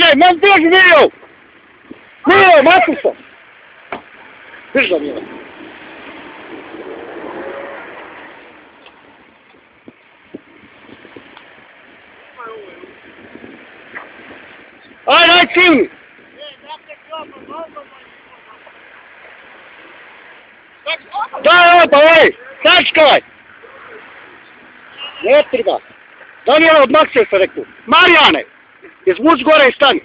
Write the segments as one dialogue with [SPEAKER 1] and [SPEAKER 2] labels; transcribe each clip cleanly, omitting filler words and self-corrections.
[SPEAKER 1] Ajde, man drži Mio! Mio, mati se! Drži ga Mio. Ajde, ajde silni! Daj ovo, pa ej! Sačkaj! Ne treba. Danijela, odmakse se rekao. Marijane! Izvuč gore i stani.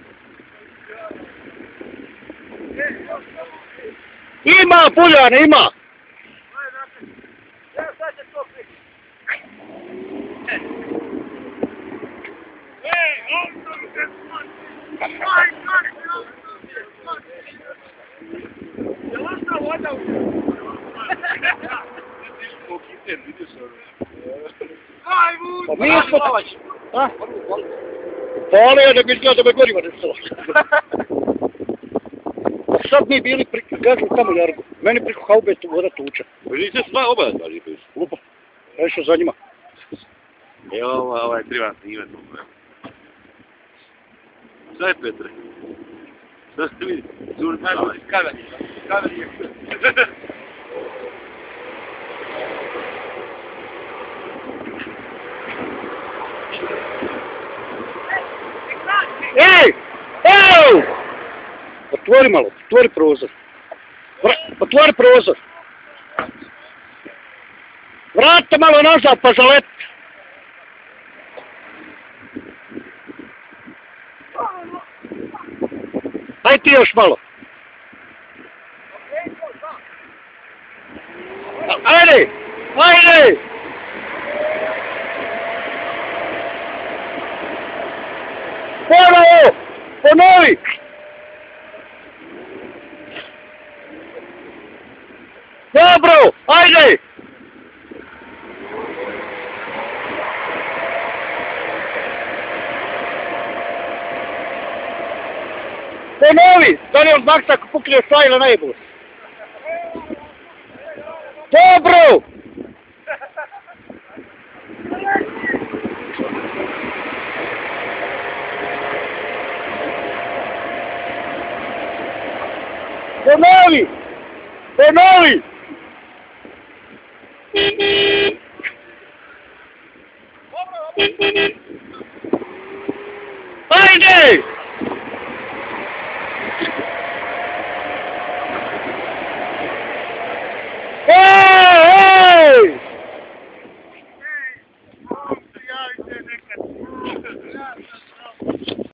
[SPEAKER 1] Ima, Puljane, ima! Pa mi smo... A? Pali da bi izgleda da me goriva nesala. Sad mi bili kažu tamo Jargo. Meni preko haube voda tuča.
[SPEAKER 2] Vi ste sva oba da li piš?
[SPEAKER 1] Lupa. Ja išao za njima.
[SPEAKER 2] Evo ovaj treba snimati. Šta je Petre? Šta ste vidi? Kamer je.
[SPEAKER 1] Ej! Ej! Otvori malo, otvori prozor. Otvori prozor. Vratite malo nazad pa zalet. Aj ti još malo. Ajde! Ajde! Ponovo! Ponovi! Dobro! Ajde! Ponovi! Da li od Maksa ako pukne stajla najbolj? Dobro! Ponovi! Ponovi! Ajde!